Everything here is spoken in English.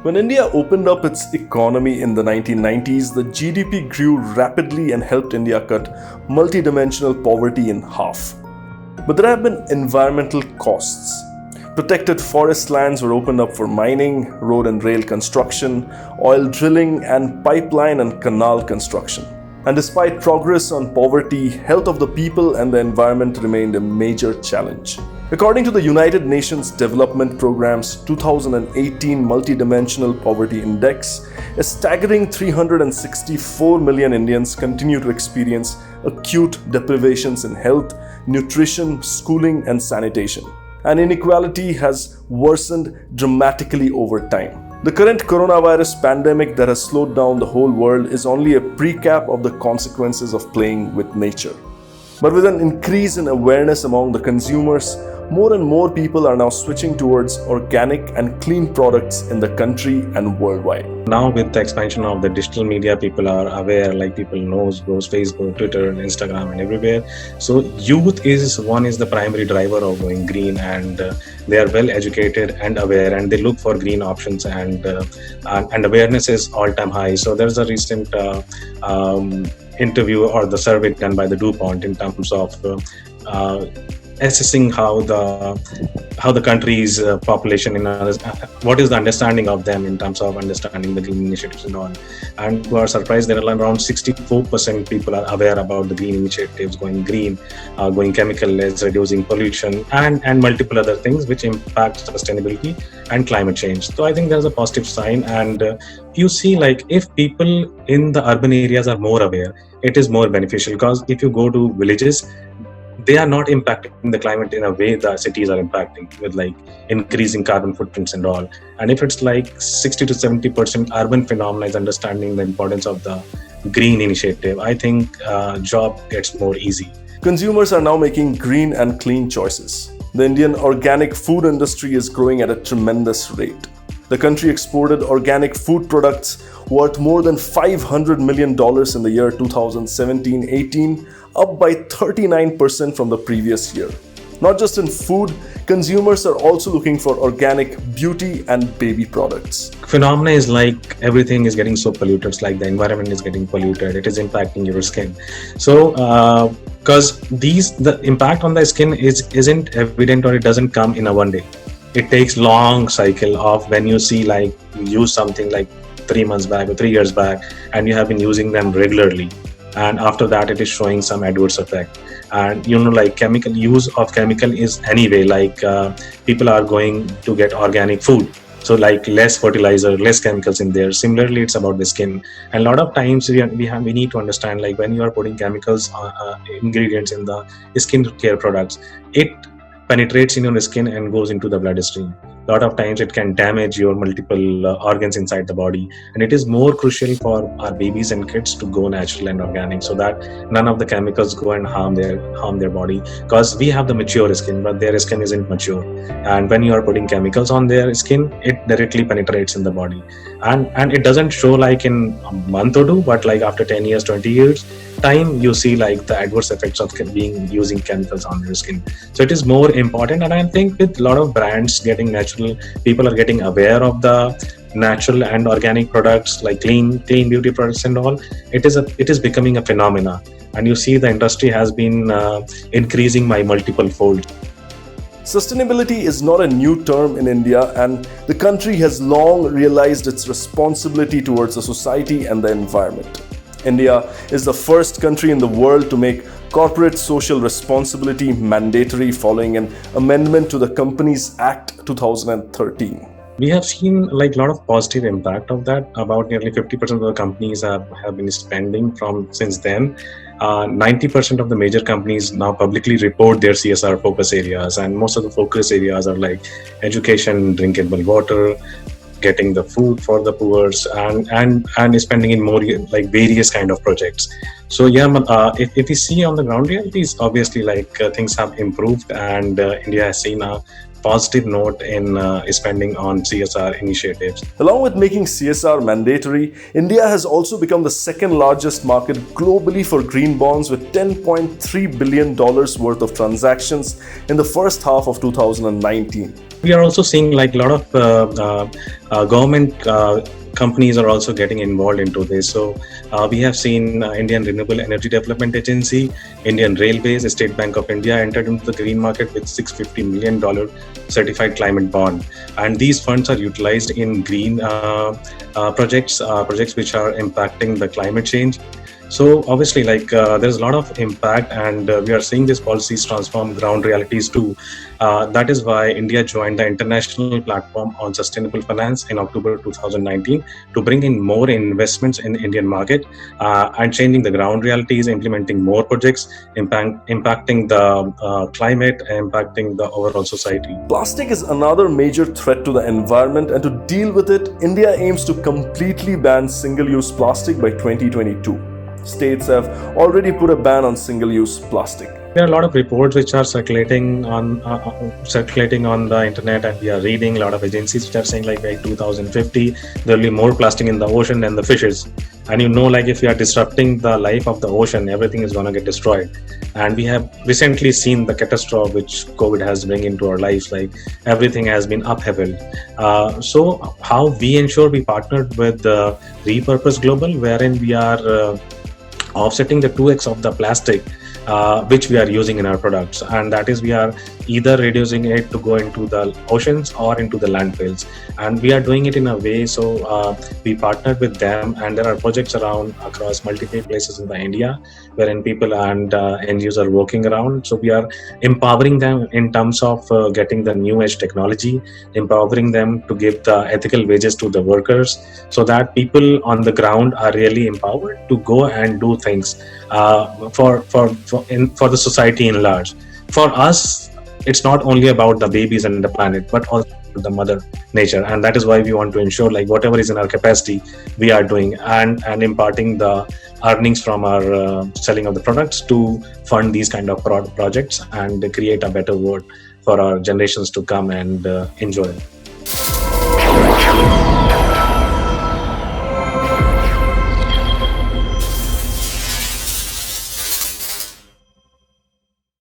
When India opened up its economy in the 1990s, the GDP grew rapidly and helped India cut multidimensional poverty in half. But there have been environmental costs. Protected forest lands were opened up for mining, road and rail construction, oil drilling, and pipeline and canal construction. And despite progress on poverty, health of the people and the environment remained a major challenge. According to the United Nations Development Programme's 2018 Multidimensional Poverty Index, a staggering 364 million Indians continue to experience acute deprivations in health, nutrition, schooling, and sanitation. And inequality has worsened dramatically over time. The current coronavirus pandemic that has slowed down the whole world is only a recap of the consequences of playing with nature. But with an increase in awareness among the consumers, more and more people are now switching towards organic and clean products in the country and worldwide. Now with the expansion of the digital media, people are aware, like people knows Facebook, Twitter, Instagram and everywhere. So youth is the primary driver of going green, and they are well educated and aware, and they look for green options, and awareness is all-time high. So there's a recent interview or the survey done by the DuPont in terms of assessing how the country's population what is the understanding of them in terms of understanding the green initiatives and all. And we are surprised that around 64% people are aware about the green initiatives, going green, going chemical-less, reducing pollution, and multiple other things which impact sustainability and climate change. So I think there's a positive sign, and you see, like, if people in the urban areas are more aware, it is more beneficial, because if you go to villages, they are not impacting the climate in a way the cities are impacting, with like increasing carbon footprints and all. And if it's like 60 to 70% urban phenomena is understanding the importance of the green initiative, I think job gets more easy. Consumers are now making green and clean choices. The Indian organic food industry is growing at a tremendous rate. The country exported organic food products worth more than $500 million in the year 2017-18, up by 39% from the previous year. Not just in food, consumers are also looking for organic beauty and baby products. Phenomena is like everything is getting so polluted. It's like the environment is getting polluted. It is impacting your skin. So, because the impact on the skin isn't evident, or it doesn't come in a one day. It takes long cycle of when you see, like, you use something like 3 months back or 3 years back, and you have been using them regularly, and after that it is showing some adverse effect. And like use of chemical is anyway, like people are going to get organic food, so like less fertilizer, less chemicals in there. Similarly, it's about the skin, and a lot of times we need to understand, like, when you are putting chemicals ingredients in the skin care products, it penetrates in your skin and goes into the bloodstream. A lot of times it can damage your multiple organs inside the body, and it is more crucial for our babies and kids to go natural and organic, so that none of the chemicals go and harm their body, because we have the mature skin, but their skin isn't mature, and when you are putting chemicals on their skin, it directly penetrates in the body, and it doesn't show like in a month or two, but like after 10 years, 20 years time, you see like the adverse effects of using chemicals on your skin. So it is more important, and I think with a lot of brands getting natural, people are getting aware of the natural and organic products, like clean beauty products and all. It is becoming a phenomena, and you see the industry has been increasing by multiple fold. Sustainability is not a new term in India, and the country has long realized its responsibility towards the society and the environment. India is the first country in the world to make corporate social responsibility mandatory following an amendment to the Companies Act 2013. We have seen like a lot of positive impact of that. About nearly 50% of the companies have been spending from since then. 90% of the major companies now publicly report their CSR focus areas, and most of the focus areas are like education, drinkable water, getting the food for the poor, and spending in more like various kind of projects. So yeah, if we see on the ground realities, obviously like things have improved, and India has seen a positive note in spending on CSR initiatives. Along with making CSR mandatory, India has also become the second largest market globally for green bonds with $10.3 billion worth of transactions in the first half of 2019. We are also seeing like a lot of government companies are also getting involved into this. So we have seen Indian Renewable Energy Development Agency, Indian Railways, State Bank of India entered into the green market with $650 million certified climate bond. And these funds are utilized in green projects which are impacting the climate change. So obviously, like there's a lot of impact, and we are seeing these policies transform ground realities too. That is why India joined the International Platform on Sustainable Finance in October 2019 to bring in more investments in the Indian market and changing the ground realities, implementing more projects, impacting the climate, impacting the overall society. Plastic is another major threat to the environment, and to deal with it, India aims to completely ban single-use plastic by 2022. States have already put a ban on single-use plastic. There are a lot of reports which are circulating on the internet, and we are reading a lot of agencies which are saying like by 2050 there will be more plastic in the ocean than the fishes. And like if we are disrupting the life of the ocean, everything is going to get destroyed. And we have recently seen the catastrophe which COVID has bring into our lives. Like everything has been upheld. So how we ensure, we partnered with Repurpose Global, wherein we are offsetting the 2x of the plastic which we are using in our products, and that is we are either reducing it to go into the oceans or into the landfills, and we are doing it in a way so we partnered with them, and there are projects around across multiple places in the India wherein people and NGOs are working around. So we are empowering them in terms of getting the new age technology, empowering them to give the ethical wages to the workers, so that people on the ground are really empowered to go and do things for the society in large. For us, it's not only about the babies and the planet, but also the mother nature, and that is why we want to ensure like whatever is in our capacity we are doing, and imparting the earnings from our selling of the products to fund these kind of projects and create a better world for our generations to come and enjoy.